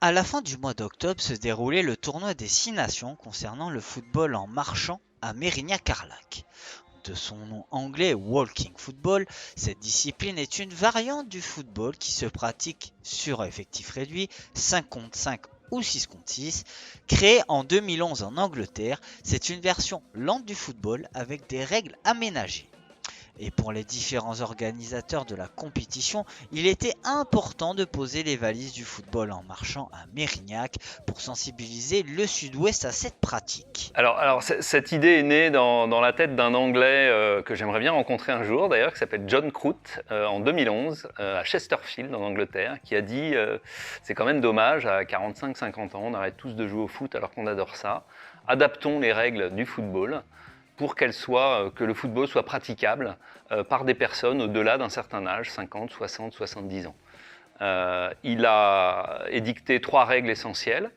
À la fin du mois d'octobre se déroulait le tournoi des 6 nations concernant le football en marchant à Mérignac-Carlac. De son nom anglais Walking Football, cette discipline est une variante du football qui se pratique sur effectif réduit, 5 contre 5 ou 6 contre 6. Créée en 2011 en Angleterre, c'est une version lente du football avec des règles aménagées. Et pour les différents organisateurs de la compétition, il était important de poser les valises du football en marchant à Mérignac pour sensibiliser le Sud-Ouest à cette pratique. Cette idée est née dans la tête d'un Anglais que j'aimerais bien rencontrer un jour, d'ailleurs, qui s'appelle John Croot, en 2011, à Chesterfield, en Angleterre, qui a dit c'est quand même dommage, à 45-50 ans, on arrête tous de jouer au foot alors qu'on adore ça. Adaptons les règles du football pour que le football soit praticable par des personnes au-delà d'un certain âge, 50, 60, 70 ans. Il a édicté 3 règles essentielles: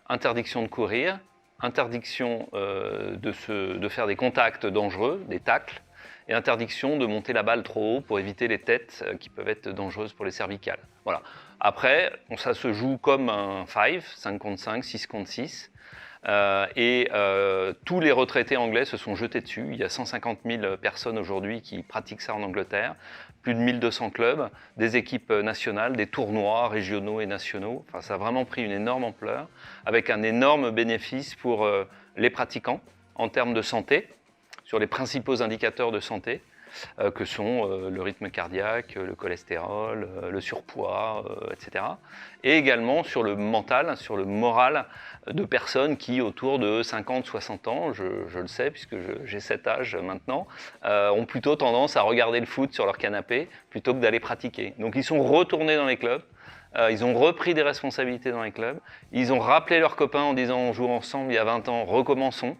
interdiction de courir, interdiction de faire des contacts dangereux, des tacles, et interdiction de monter la balle trop haut pour éviter les têtes qui peuvent être dangereuses pour les cervicales. Voilà. Après, ça se joue comme un 5 contre 5, 6 contre 6. Tous les retraités anglais se sont jetés dessus. Il y a 150 000 personnes aujourd'hui qui pratiquent ça en Angleterre, plus de 1200 clubs, des équipes nationales, des tournois régionaux et nationaux. Enfin, ça a vraiment pris une énorme ampleur, avec un énorme bénéfice pour les pratiquants en termes de santé, sur les principaux indicateurs de santé, que sont le rythme cardiaque, le cholestérol, le surpoids, etc. Et également sur le mental, sur le moral de personnes qui, autour de 50-60 ans, je le sais puisque j'ai cet âge maintenant, ont plutôt tendance à regarder le foot sur leur canapé plutôt que d'aller pratiquer. Donc ils sont retournés dans les clubs, ils ont repris des responsabilités dans les clubs, ils ont rappelé leurs copains en disant on joue ensemble il y a 20 ans, recommençons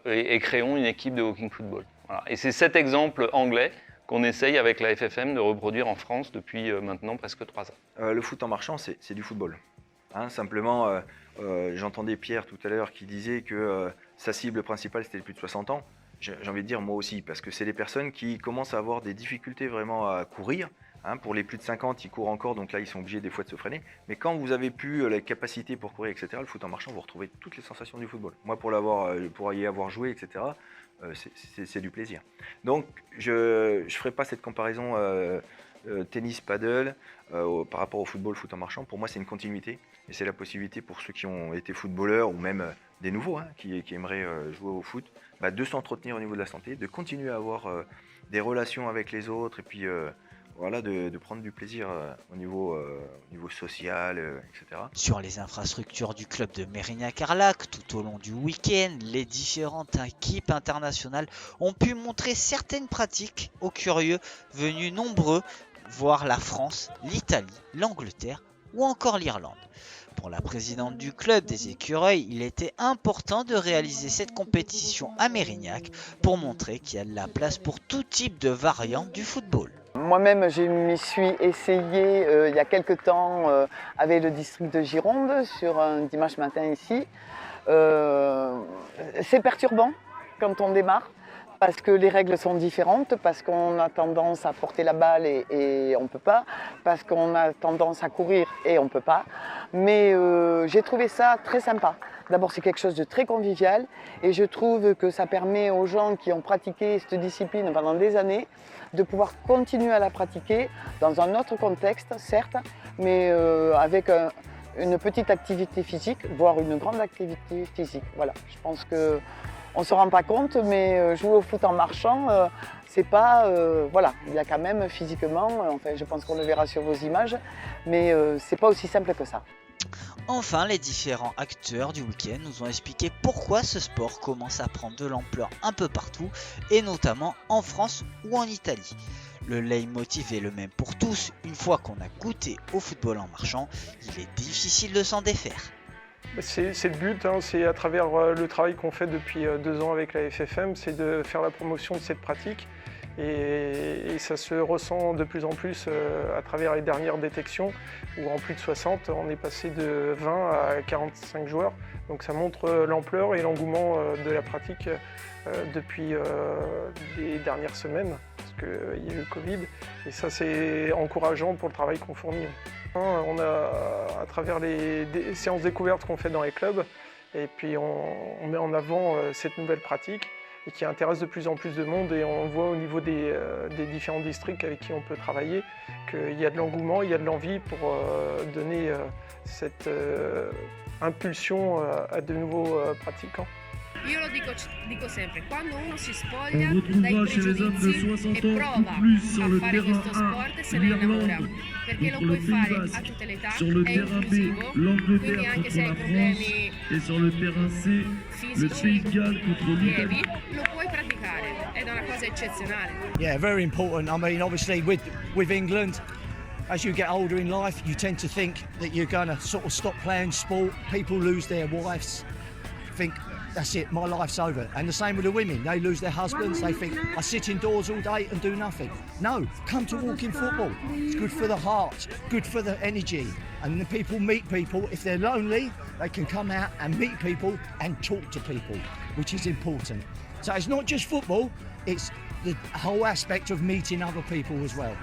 et créons une équipe de walking football. Voilà. Et c'est cet exemple anglais qu'on essaye avec la FFM de reproduire en France depuis maintenant presque 3 ans. Le foot en marchant, c'est du football. Simplement, j'entendais Pierre tout à l'heure qui disait que sa cible principale, c'était les plus de 60 ans. J'ai envie de dire moi aussi, parce que c'est les personnes qui commencent à avoir des difficultés vraiment à courir. Pour les plus de 50, ils courent encore, donc là, ils sont obligés des fois de se freiner. Mais quand vous avez plus la capacité pour courir, etc., le foot en marchant, vous retrouvez toutes les sensations du football. Moi, pour y avoir joué, etc., c'est du plaisir. Donc, je ne ferai pas cette comparaison tennis, paddle par rapport au football, foot en marchant. Pour moi, c'est une continuité. Et c'est la possibilité pour ceux qui ont été footballeurs ou même des nouveaux qui aimeraient jouer au foot, de s'entretenir au niveau de la santé, de continuer à avoir des relations avec les autres et puis voilà, de prendre du plaisir au niveau social, etc. Sur les infrastructures du club de Mérignac-Carlac, tout au long du week-end, les différentes équipes internationales ont pu montrer certaines pratiques aux curieux venus nombreux voir la France, l'Italie, l'Angleterre ou encore l'Irlande. Pour la présidente du club des écureuils, il était important de réaliser cette compétition à Mérignac pour montrer qu'il y a de la place pour tout type de variantes du football. Moi-même, je m'y suis essayé il y a quelques temps avec le district de Gironde sur un dimanche matin ici. C'est perturbant quand on démarre parce que les règles sont différentes, parce qu'on a tendance à porter la balle et on ne peut pas, parce qu'on a tendance à courir et on ne peut pas. Mais j'ai trouvé ça très sympa. D'abord, c'est quelque chose de très convivial et je trouve que ça permet aux gens qui ont pratiqué cette discipline pendant des années de pouvoir continuer à la pratiquer dans un autre contexte, certes, mais avec une petite activité physique, voire une grande activité physique. Voilà, je pense qu'on ne se rend pas compte, mais jouer au foot en marchant, c'est pas... voilà, il y a quand même physiquement, enfin je pense qu'on le verra sur vos images, mais c'est pas aussi simple que ça. Enfin, les différents acteurs du week-end nous ont expliqué pourquoi ce sport commence à prendre de l'ampleur un peu partout, et notamment en France ou en Italie. Le leitmotiv est le même pour tous, une fois qu'on a goûté au football en marchant, il est difficile de s'en défaire. C'est le but, c'est à travers le travail qu'on fait depuis 2 ans avec la FFM, c'est de faire la promotion de cette pratique. Et ça se ressent de plus en plus à travers les dernières détections où en plus de 60, on est passé de 20 à 45 joueurs. Donc ça montre l'ampleur et l'engouement de la pratique depuis les dernières semaines. qu'il y a eu le Covid. Et ça, c'est encourageant pour le travail qu'on fournit. On a, à travers les séances découvertes qu'on fait dans les clubs, et puis on met en avant cette nouvelle pratique et qui intéresse de plus en plus de monde. Et on voit au niveau des différents districts avec qui on peut travailler qu'il y a de l'engouement, il y a de l'envie pour donner cette impulsion à de nouveaux pratiquants. Io lo dico sempre, quando uno si spoglia dai pregiudizi e prova a fare questo sport se ne innamora, perché lo puoi fare a tutte le età, è inclusivo, quindi anche se hai problemi fisici lievi, lo puoi praticare, ed è una cosa eccezionale. Yeah, very important. I mean, obviously with England, as you get older in life, you tend to think that you're going to sort of stop playing sport. People lose their wives, think that's it, my life's over. And the same with the women, they lose their husbands, they think I sit indoors all day and do nothing. No, come to walking football. It's good for the heart, good for the energy. And the people meet people. If they're lonely, they can come out and meet people and talk to people, which is important. So it's not just football, it's the whole aspect of meeting other people as well.